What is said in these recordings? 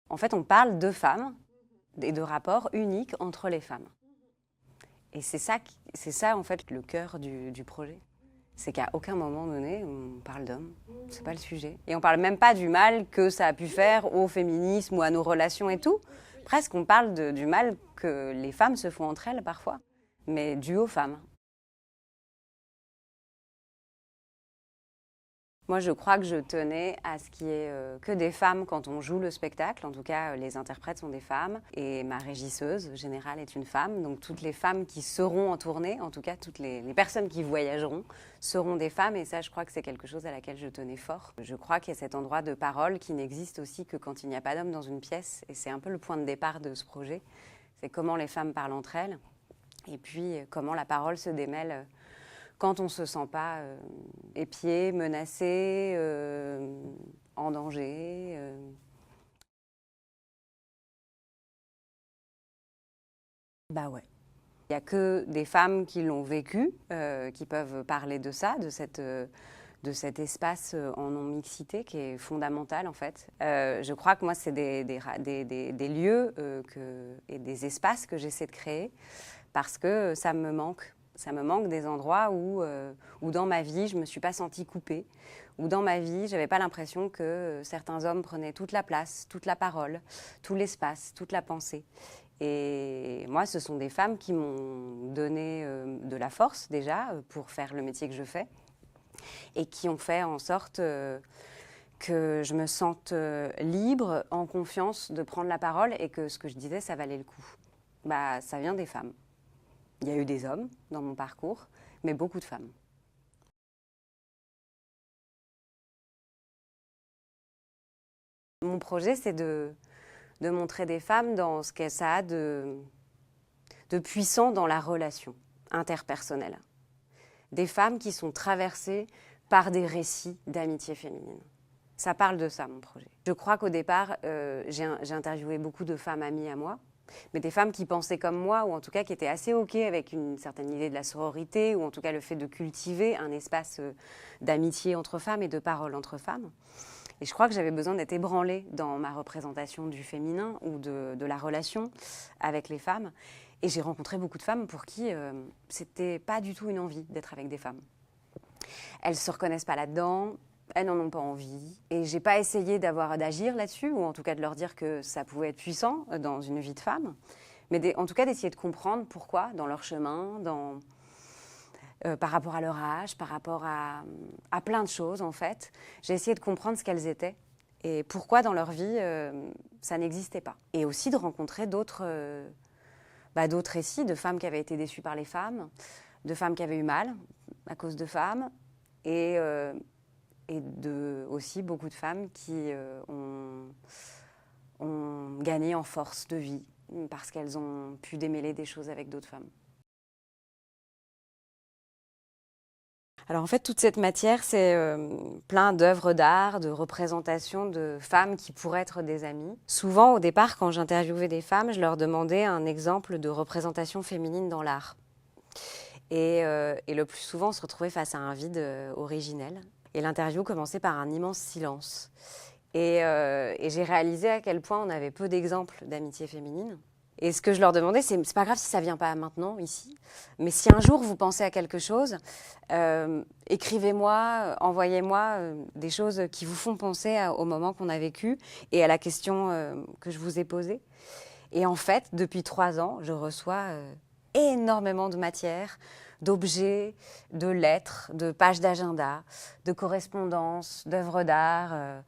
En fait, on parle de femmes et de rapports uniques entre les femmes. Et c'est ça en fait le cœur du projet. C'est qu'à aucun moment donné, on parle d'hommes. C'est pas le sujet. Et on parle même pas du mal que ça a pu faire au féminisme ou à nos relations et tout. Presque, on parle du mal que les femmes se font entre elles parfois, mais dû aux femmes. Moi, je crois que je tenais à ce qu'il y ait que des femmes quand on joue le spectacle. En tout cas, les interprètes sont des femmes. Et ma régisseuse générale est une femme. Donc, toutes les femmes qui seront en tournée, en tout cas, toutes les personnes qui voyageront, seront des femmes. Et ça, je crois que c'est quelque chose à laquelle je tenais fort. Je crois qu'il y a cet endroit de parole qui n'existe aussi que quand il n'y a pas d'homme dans une pièce. Et c'est un peu le point de départ de ce projet. C'est comment les femmes parlent entre elles. Et puis, comment la parole se démêle quand on ne se sent pas épié, menacé, en danger. Bah ouais. Il n'y a que des femmes qui l'ont vécu, qui peuvent parler de ça, de cet espace en non-mixité qui est fondamental en fait. Je crois que moi, c'est des lieux et des espaces que j'essaie de créer parce que ça me manque. Ça me manque des endroits où dans ma vie, je ne me suis pas sentie coupée, où dans ma vie, je n'avais pas l'impression que certains hommes prenaient toute la place, toute la parole, tout l'espace, toute la pensée. Et moi, ce sont des femmes qui m'ont donné de la force déjà pour faire le métier que je fais et qui ont fait en sorte que je me sente libre, en confiance de prendre la parole et que ce que je disais, ça valait le coup. Bah, ça vient des femmes. Il y a eu des hommes dans mon parcours, mais beaucoup de femmes. Mon projet, c'est de montrer des femmes dans ce que ça a de puissant dans la relation interpersonnelle. Des femmes qui sont traversées par des récits d'amitié féminine. Ça parle de ça, mon projet. Je crois qu'au départ, j'ai interviewé beaucoup de femmes amies à moi, mais des femmes qui pensaient comme moi, ou en tout cas qui étaient assez OK avec une certaine idée de la sororité, ou en tout cas le fait de cultiver un espace d'amitié entre femmes et de parole entre femmes. Et je crois que j'avais besoin d'être ébranlée dans ma représentation du féminin ou de la relation avec les femmes. Et j'ai rencontré beaucoup de femmes pour qui c'était pas du tout une envie d'être avec des femmes. Elles ne se reconnaissent pas là-dedans, elles n'en ont pas envie. Et j'ai pas essayé d'agir là-dessus, ou en tout cas de leur dire que ça pouvait être puissant dans une vie de femme, mais en tout cas d'essayer de comprendre pourquoi dans leur chemin, par rapport à leur âge, par rapport à plein de choses en fait. J'ai essayé de comprendre ce qu'elles étaient et pourquoi dans leur vie ça n'existait pas. Et aussi de rencontrer d'autres récits de femmes qui avaient été déçues par les femmes, de femmes qui avaient eu mal à cause de femmes et aussi beaucoup de femmes qui ont gagné en force de vie parce qu'elles ont pu démêler des choses avec d'autres femmes. Alors en fait, toute cette matière, c'est plein d'œuvres d'art, de représentations de femmes qui pourraient être des amies. Souvent, au départ, quand j'interviewais des femmes, je leur demandais un exemple de représentation féminine dans l'art. Et le plus souvent, on se retrouvait face à un vide originel. Et l'interview commençait par un immense silence. Et j'ai réalisé à quel point on avait peu d'exemples d'amitié féminine. Et ce que je leur demandais, c'est pas grave si ça vient pas maintenant, ici, mais si un jour vous pensez à quelque chose, écrivez-moi, envoyez-moi des choses qui vous font penser au moment qu'on a vécu et à la question que je vous ai posée. Et en fait, depuis 3 ans, je reçois énormément de matière, d'objets, de lettres, de pages d'agenda, de correspondances, d'œuvres d'art.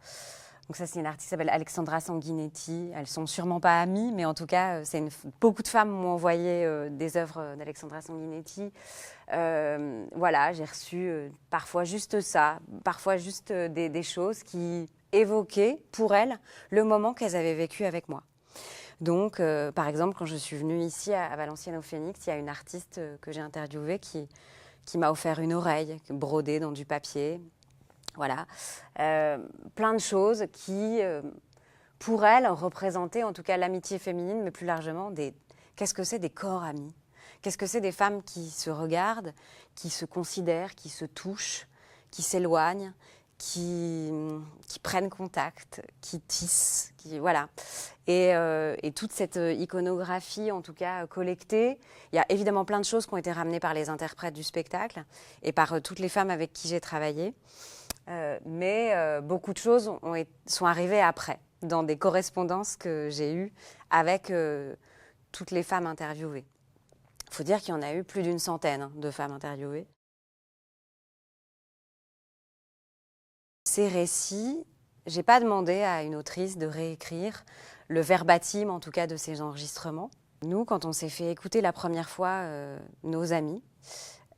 Donc ça, c'est une artiste qui s'appelle Alexandra Sanguinetti. Elles sont sûrement pas amies, mais en tout cas, beaucoup de femmes m'ont envoyé des œuvres d'Alexandra Sanguinetti. Voilà, j'ai reçu parfois juste ça, parfois juste des choses qui évoquaient pour elles le moment qu'elles avaient vécu avec moi. Donc, par exemple, quand je suis venue ici à Valenciennes au Phénix, il y a une artiste que j'ai interviewée qui m'a offert une oreille brodée dans du papier. Voilà, plein de choses qui, pour elle, représentaient en tout cas l'amitié féminine, mais plus largement, qu'est-ce que c'est des corps amis? Qu'est-ce que c'est des femmes qui se regardent, qui se considèrent, qui se touchent, qui s'éloignent, qui prennent contact, qui tissent, voilà. Et toute cette iconographie, en tout cas collectée, il y a évidemment plein de choses qui ont été ramenées par les interprètes du spectacle et par toutes les femmes avec qui j'ai travaillé. Mais beaucoup de choses sont arrivées après, dans des correspondances que j'ai eues avec toutes les femmes interviewées. Il faut dire qu'il y en a eu plus d'une centaine de femmes interviewées. Ces récits, j'ai pas demandé à une autrice de réécrire le verbatim, en tout cas, de ces enregistrements. Nous, quand on s'est fait écouter la première fois nos amis,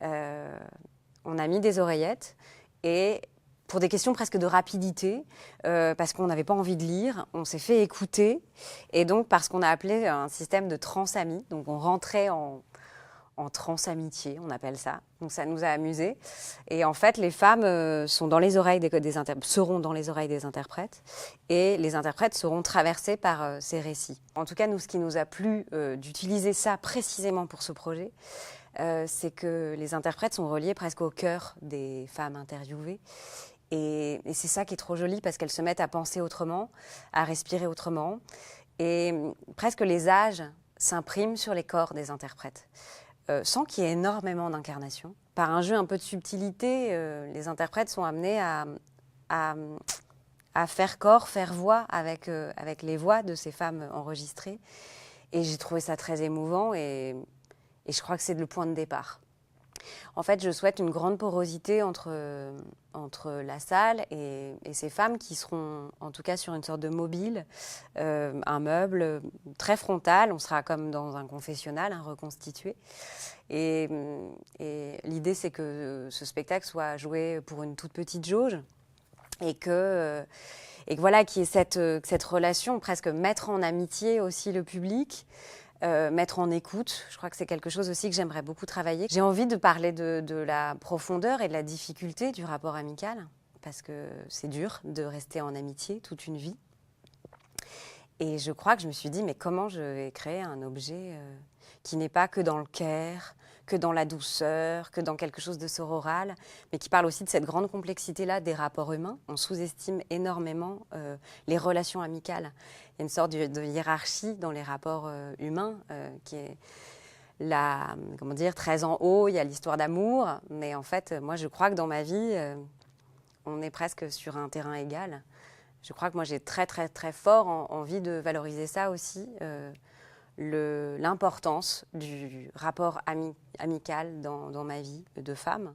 on a mis des oreillettes et pour des questions presque de rapidité, parce qu'on n'avait pas envie de lire, on s'est fait écouter et donc parce qu'on a appelé un système de transamie, donc on rentrait en transamitié, on appelle ça. Donc ça nous a amusés. Et en fait, les femmes sont dans les oreilles seront dans les oreilles des interprètes et les interprètes seront traversés par ces récits. En tout cas, nous, ce qui nous a plu d'utiliser ça précisément pour ce projet, c'est que les interprètes sont reliés presque au cœur des femmes interviewées. Et c'est ça qui est trop joli parce qu'elles se mettent à penser autrement, à respirer autrement. Et presque les âges s'impriment sur les corps des interprètes. Sans qu'il y ait énormément d'incarnation. Par un jeu un peu de subtilité, les interprètes sont amenés à faire corps, faire voix avec les voix de ces femmes enregistrées. Et j'ai trouvé ça très émouvant et je crois que c'est le point de départ. En fait, je souhaite une grande porosité entre la salle et ces femmes qui seront en tout cas sur une sorte de mobile, un meuble très frontal, on sera comme dans un confessionnal, reconstitué. Et l'idée, c'est que ce spectacle soit joué pour une toute petite jauge et que voilà, qu'il y ait cette relation, presque mettre en amitié aussi le public, mettre en écoute. Je crois que c'est quelque chose aussi que j'aimerais beaucoup travailler. J'ai envie de parler de la profondeur et de la difficulté du rapport amical, parce que c'est dur de rester en amitié toute une vie. Et je crois que je me suis dit, mais comment je vais créer un objet qui n'est pas que dans le care, que dans la douceur, que dans quelque chose de sororal, mais qui parle aussi de cette grande complexité-là des rapports humains. On sous-estime énormément les relations amicales. Il y a une sorte de hiérarchie dans les rapports humains qui est très en haut. Il y a l'histoire d'amour, mais en fait, moi, je crois que dans ma vie, on est presque sur un terrain égal. Je crois que moi, j'ai très, très, très fort envie de valoriser ça aussi, l'importance du rapport amical dans ma vie de femme.